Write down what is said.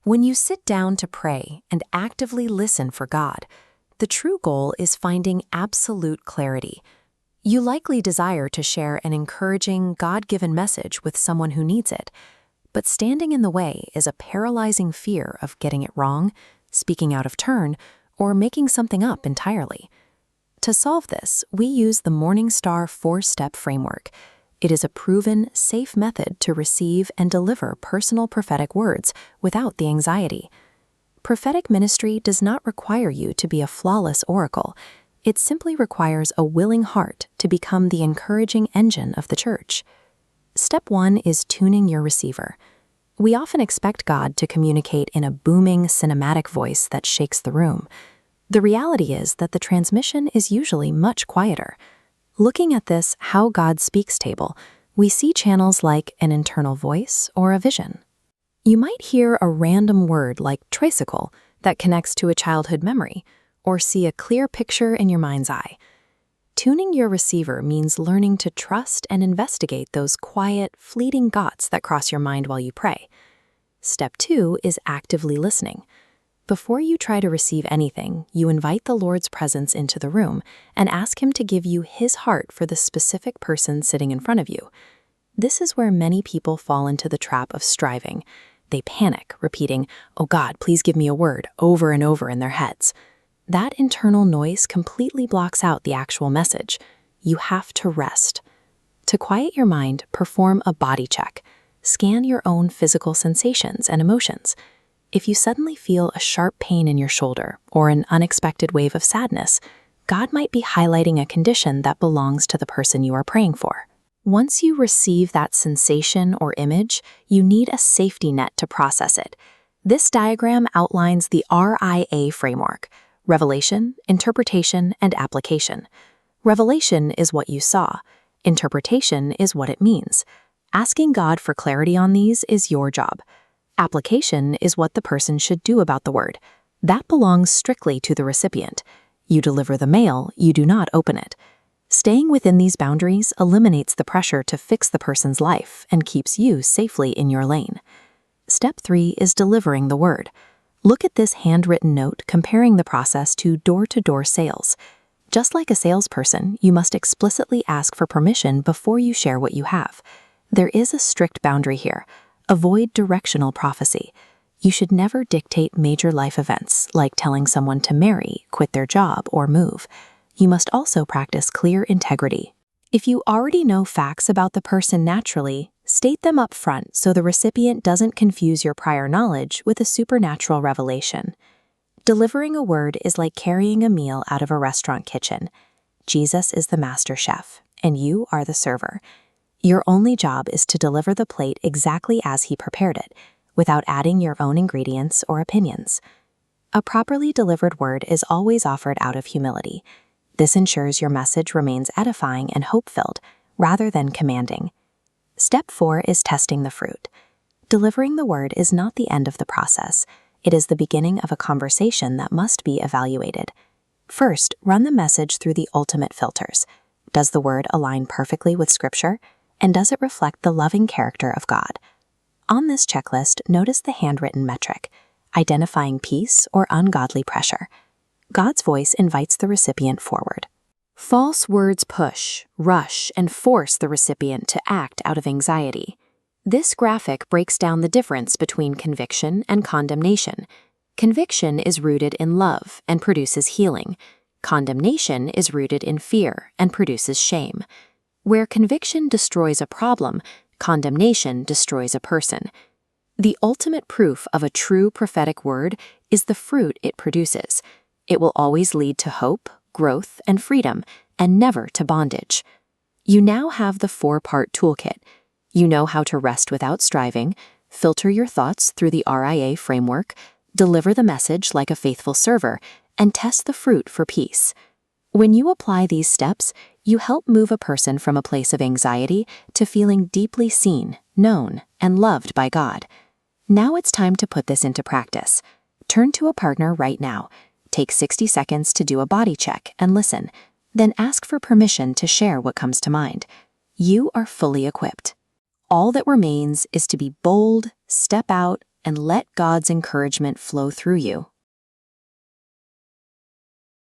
When you sit down to pray and actively listen for God, the true goal is finding absolute clarity. You likely desire to share an encouraging, God-given message with someone who needs it, but standing in the way is a paralyzing fear of getting it wrong, speaking out of turn, or making something up entirely. To solve this, we use the Morningstar 4-step framework. It is a proven, safe method to receive and deliver personal prophetic words without the anxiety. Prophetic ministry does not require you to be a flawless oracle. It simply requires a willing heart to become the encouraging engine of the church. Step 1 is tuning your receiver. We often expect God to communicate in a booming, cinematic voice that shakes the room. The reality is that the transmission is usually much quieter. Looking at this How God Speaks table, we see channels like an internal voice or a vision. You might hear a random word like tricycle that connects to a childhood memory, or see a clear picture in your mind's eye. Tuning your receiver means learning to trust and investigate those quiet, fleeting thoughts that cross your mind while you pray. Step 2 is actively listening. Before you try to receive anything, you invite the Lord's presence into the room and ask Him to give you His heart for the specific person sitting in front of you. This is where many people fall into the trap of striving. They panic, repeating, "Oh God, please give me a word," over and over in their heads. That internal noise completely blocks out the actual message. You have to rest. To quiet your mind, perform a body check. Scan your own physical sensations and emotions. If you suddenly feel a sharp pain in your shoulder or an unexpected wave of sadness, God might be highlighting a condition that belongs to the person you are praying for. Once you receive that sensation or image, you need a safety net to process it. This diagram outlines the RIA framework: revelation, interpretation, and application. Revelation is what you saw. Interpretation is what it means. Asking God for clarity on these is your job. Application is what the person should do about the word. That belongs strictly to the recipient. You deliver the mail, you do not open it. Staying within these boundaries eliminates the pressure to fix the person's life and keeps you safely in your lane. Step 3 is delivering the word. Look at this handwritten note comparing the process to door-to-door sales. Just like a salesperson, you must explicitly ask for permission before you share what you have. There is a strict boundary here. Avoid directional prophecy. You should never dictate major life events, like telling someone to marry, quit their job, or move. You must also practice clear integrity. If you already know facts about the person naturally, state them up front so the recipient doesn't confuse your prior knowledge with a supernatural revelation. Delivering a word is like carrying a meal out of a restaurant kitchen. Jesus is the master chef, and you are the server. Your only job is to deliver the plate exactly as He prepared it, without adding your own ingredients or opinions. A properly delivered word is always offered out of humility. This ensures your message remains edifying and hope-filled, rather than commanding. Step 4 is testing the fruit. Delivering the word is not the end of the process. It is the beginning of a conversation that must be evaluated. First, run the message through the ultimate filters. Does the word align perfectly with Scripture? And does it reflect the loving character of God? On this checklist, notice the handwritten metric, identifying peace or ungodly pressure. God's voice invites the recipient forward. False words push, rush, and force the recipient to act out of anxiety. This graphic breaks down the difference between conviction and condemnation. Conviction is rooted in love and produces healing. Condemnation is rooted in fear and produces shame. Where conviction destroys a problem, condemnation destroys a person. The ultimate proof of a true prophetic word is the fruit it produces. It will always lead to hope, growth, and freedom, and never to bondage. You now have the 4-part toolkit. You know how to rest without striving, filter your thoughts through the RIA framework, deliver the message like a faithful server, and test the fruit for peace. When you apply these steps, you help move a person from a place of anxiety to feeling deeply seen, known, and loved by God. Now it's time to put this into practice. Turn to a partner right now. Take 60 seconds to do a body check and listen. Then ask for permission to share what comes to mind. You are fully equipped. All that remains is to be bold, step out, and let God's encouragement flow through you.